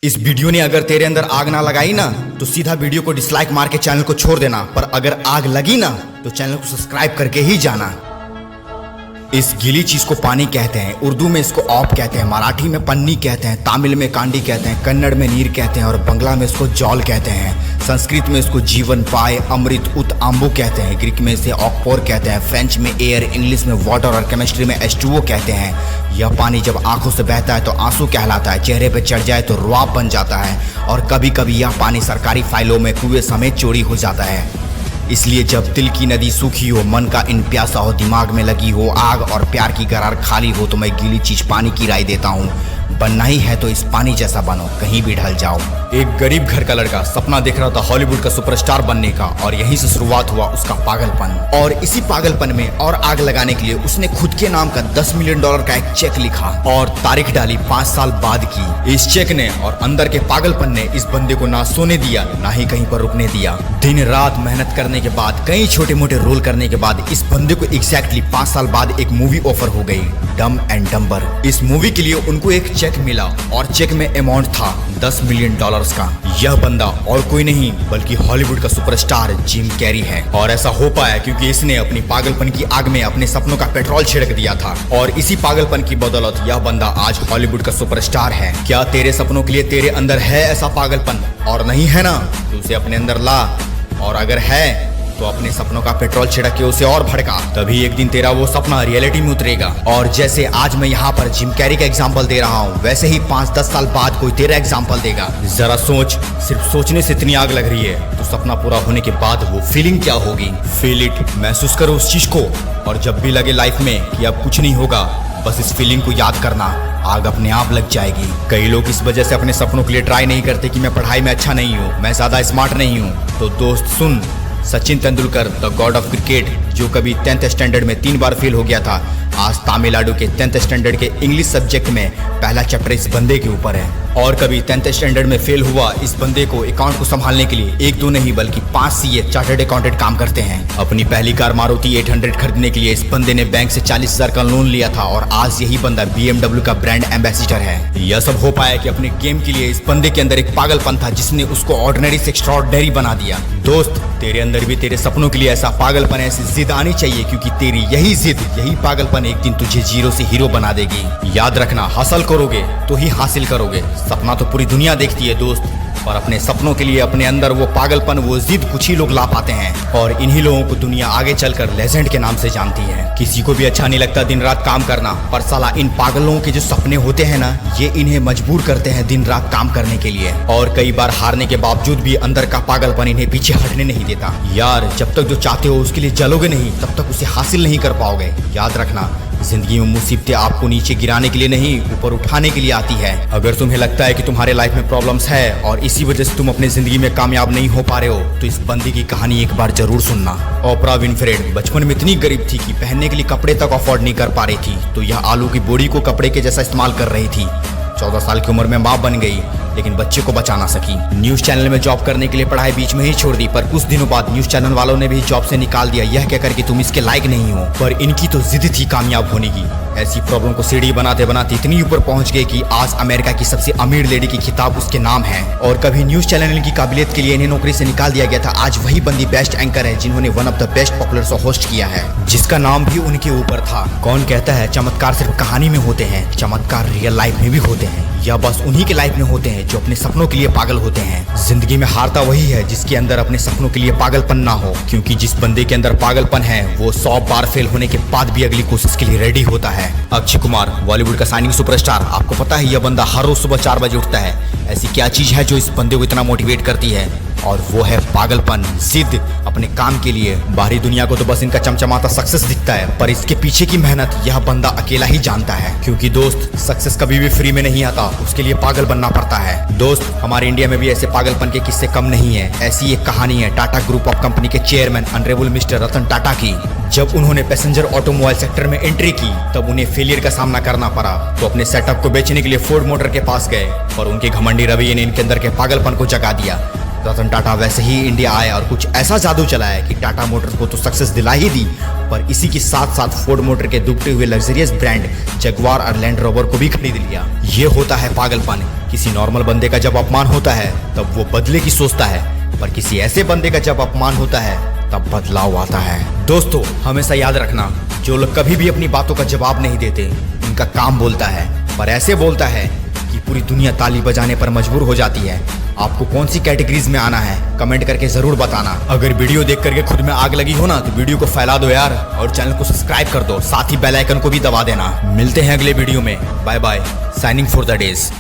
इस वीडियो ने अगर तेरे अंदर आग ना लगाई ना तो सीधा वीडियो को डिसलाइक मार के चैनल को छोड़ देना, पर अगर आग लगी ना तो चैनल को सब्सक्राइब करके ही जाना। इस गीली चीज को पानी कहते हैं, उर्दू में इसको ऑप कहते हैं, मराठी में पन्नी कहते हैं, तमिल में कांडी कहते हैं, कन्नड़ में नीर कहते हैं और बंगला में इसको जौल कहते हैं। संस्कृत में इसको जीवन, पाए, अमृत, उत, आम्बू कहते हैं। ग्रीक में इसे ऑक्पोर कहते हैं, फ्रेंच में एयर, इंग्लिश में वाटर और केमिस्ट्री में H2O कहते हैं। यह पानी जब आंखों से बहता है तो आंसू कहलाता है, चेहरे पे चढ़ जाए तो रुआब बन जाता है और कभी कभी यह पानी सरकारी फाइलों में कुएं समेत चोरी हो जाता है। इसलिए जब दिल की नदी सूखी हो, मन का इन प्यासा हो, दिमाग में लगी हो आग और प्यार की गरार खाली हो, तो मैं गीली चीज पानी की राय देता हूँ। बनना ही है तो इस पानी जैसा बनो, कहीं भी ढल जाओ। एक गरीब घर का लड़का सपना देख रहा था हॉलीवुड का सुपरस्टार बनने का, और यहीं से शुरुआत हुआ उसका पागलपन। और इसी पागलपन में और आग लगाने के लिए उसने खुद के नाम का $10 मिलियन का एक चेक लिखा और तारीख डाली 5 साल बाद की। इस चेक ने और अंदर के पागलपन ने इस बंदे को ना सोने दिया, ना ही कहीं पर रुकने दिया। दिन रात मेहनत करने के बाद, कई छोटे मोटे रोल करने के बाद इस बंदे को एग्जैक्टली 5 साल बाद एक मूवी ऑफर हो गई, डम एंड डम्बर। इस मूवी के लिए उनको एक चेक मिला और चेक में अमाउंट था $10 मिलियन का। यह बंदा और कोई नहीं बल्कि हॉलीवुड का सुपरस्टार जिम कैरी है। और ऐसा हो पाया क्योंकि इसने अपनी पागलपन की आग में अपने सपनों का पेट्रोल छिड़क दिया था, और इसी पागलपन की बदौलत यह बंदा आज हॉलीवुड का सुपरस्टार है। क्या तेरे सपनों के लिए तेरे अंदर है ऐसा पागलपन? और नहीं है ना तो उसे अपने अंदर ला, और अगर है तो अपने सपनों का पेट्रोल छिड़क के उसे और भड़का, तभी एक दिन तेरा वो सपना रियलिटी में उतरेगा। और जैसे आज मैं यहाँ पर जिम कैरी का एग्जांपल दे रहा हूँ, वैसे ही 5-10 साल बाद कोई तेरा एग्जांपल देगा। जरा सोच, सिर्फ सोचने से इतनी आग लग रही है तो सपना पूरा होने के बाद वो फीलिंग क्या होगी? फील इट, महसूस करो उस चीज को। और जब भी लगे लाइफ में कि अब कुछ नहीं होगा, बस इस फीलिंग को याद करना, आग अपने आप लग जाएगी। कई लोग इस वजह से अपने सपनों के लिए ट्राई नहीं करते कि मैं पढ़ाई में अच्छा नहीं हूँ, मैं ज्यादा स्मार्ट नहीं हूँ। तो दोस्त सुन, Sachin Tendulkar the god of cricket, जो कभी 10th स्टैंडर्ड में 3 बार फेल हो गया था, आज तमिलनाडु के 10th स्टैंडर्ड के इंग्लिश सब्जेक्ट में पहला चैप्टर इस बंदे के ऊपर है। और कभी 10th स्टैंडर्ड में फेल हुआ इस बंदे को अकाउंट को संभालने के लिए 1-2 नहीं बल्कि 5 CA चार्टर्ड अकाउंटेंट काम करते हैं। अपनी पहली कार मारुति 800 खरीदने के लिए इस बंदे ने बैंक से 40,000 का लोन लिया था, और आज यही बंदा BMW का ब्रांड एम्बेसडर है। यह सब हो पाया कि अपने गेम के लिए इस बंदे के अंदर एक पागलपन था जिसने उसको ऑर्डिनरी से एक्स्ट्राऑर्डिनरी बना दिया। दोस्त, तेरे अंदर भी तेरे सपनों के लिए ऐसा पागलपन, ऐसी जिद आनी चाहिए, क्योंकि तेरी यही जिद, यही पागलपन एक दिन तुझे जीरो से हीरो बना देगी। याद रखना, हासिल करोगे तो ही हासिल करोगे। सपना तो पूरी दुनिया देखती है दोस्त, पर अपने सपनों के लिए अपने अंदर वो पागलपन, वो जिद कुछ ही लोग ला पाते हैं, और इन्हीं लोगों को दुनिया आगे चलकर लेजेंड के नाम से जानती है। किसी को भी अच्छा नहीं लगता दिन रात काम करना, पर साला इन पागल लोगों के जो सपने होते हैं ना, ये इन्हें मजबूर करते हैं दिन रात काम करने के लिए। और कई बार हारने के बावजूद भी अंदर का पागलपन इन्हें पीछे हटने नहीं देता। यार, जब तक जो चाहते हो उसके लिए जलोगे नहीं, तब तक उसे हासिल नहीं कर पाओगे। याद रखना, जिंदगी में मुसीबतें आपको नीचे गिराने के लिए नहीं, ऊपर उठाने के लिए आती है। अगर तुम्हें लगता है कि तुम्हारे लाइफ में प्रॉब्लम्स है और इसी वजह से तुम अपने जिंदगी में कामयाब नहीं हो पा रहे हो, तो इस बंदी की कहानी एक बार जरूर सुनना। ओपरा विनफ्रे बचपन में इतनी गरीब थी कि पहनने के लिए कपड़े तक अफोर्ड नहीं कर पा रही थी, तो यह आलू की बोरी को कपड़े के जैसा इस्तेमाल कर रही थी। 14 साल की उम्र में माँ बन गई, लेकिन बच्चे को बचा ना सकी। न्यूज चैनल में जॉब करने के लिए पढ़ाई बीच में ही छोड़ दी, पर कुछ दिनों बाद न्यूज चैनल वालों ने भी जॉब से निकाल दिया, यह कहकर कि तुम इसके लायक नहीं हो। पर इनकी तो जिद थी कामयाब होने की। ऐसी प्रॉब्लम को सीढ़ी बनाते बनाते इतनी ऊपर पहुंच गए कि आज अमेरिका की सबसे अमीर लेडी की खिताब उसके नाम है। और कभी न्यूज चैनल की काबिलियत के लिए इन्हें नौकरी से निकाल दिया गया था, आज वही बंदी बेस्ट एंकर है जिन्होंने one of the best popular show host किया है, जिसका नाम भी उनके ऊपर था। कौन कहता है चमत्कार सिर्फ कहानी में होते हैं? चमत्कार रियल लाइफ में भी होते हैं, या बस उन्हीं के लाइफ में होते हैं जो अपने सपनों के लिए पागल होते हैं। जिंदगी में हारता वही है जिसके अंदर अपने सपनों के लिए पागलपन ना हो, क्योंकि जिस बंदे के अंदर पागलपन है वो 100 बार फेल होने के बाद भी अगली कोशिश के लिए रेडी होता है। अक्षय कुमार, बॉलीवुड का शाइनिंग सुपरस्टार, आपको पता है यह बंदा हर रोज सुबह 4 बजे उठता है। ऐसी क्या चीज है जो इस बंदे को इतना मोटिवेट करती है? और वो है पागलपन, जिद अपने काम के लिए। बाहरी दुनिया को तो बस इनका चमचमाता सक्सेस दिखता है, पर इसके पीछे की मेहनत यह बंदा अकेला ही जानता है। क्योंकि दोस्त, सक्सेस कभी भी फ्री में नहीं आता, उसके लिए पागल बनना पड़ता है। दोस्त, हमारे इंडिया में भी ऐसे पागलपन के किस्से कम नहीं है। ऐसी एक कहानी है टाटा ग्रुप ऑफ कंपनी के chairman honourable mister Ratan Tata की। जब उन्होंने पैसेंजर ऑटोमोबाइल सेक्टर में एंट्री की, तब उन्हें फेलियर का सामना करना पड़ा, तो अपने सेटअप को बेचने के लिए फोर्ड मोटर के पास गए, पर उनके घमंडी रवैये ने इनके अंदर के पागलपन को जगा दिया। रतन टाटा वैसे ही इंडिया आए और कुछ ऐसा जादू चलाया कि टाटा मोटर्स को तो सक्सेस दिला ही दी, पर इसी के साथ साथ फोर्ड मोटर के डूबते हुए लग्जरियस ब्रांड जगुआर और लैंड रोवर को भी खरीद लिया। ये होता है पागलपन। किसी नॉर्मल बंदे का जब अपमान होता है तब वो बदले की सोचता है, पर किसी ऐसे बंदे का जब अपमान होता है तब बदलाव आता है। दोस्तों, हमेशा याद रखना, जो लोग कभी भी अपनी बातों का जवाब नहीं देते, उनका काम बोलता है, पर ऐसे बोलता है कि पूरी दुनिया ताली बजाने पर मजबूर हो जाती है। आपको कौन सी कैटेगरीज में आना है कमेंट करके जरूर बताना। अगर वीडियो देख करके खुद में आग लगी हो ना तो वीडियो को फैला दो यार, और चैनल को सब्सक्राइब कर दो, साथ ही बेल आइकन को भी दबा देना। मिलते हैं अगले वीडियो में। Bye bye, signing for the days.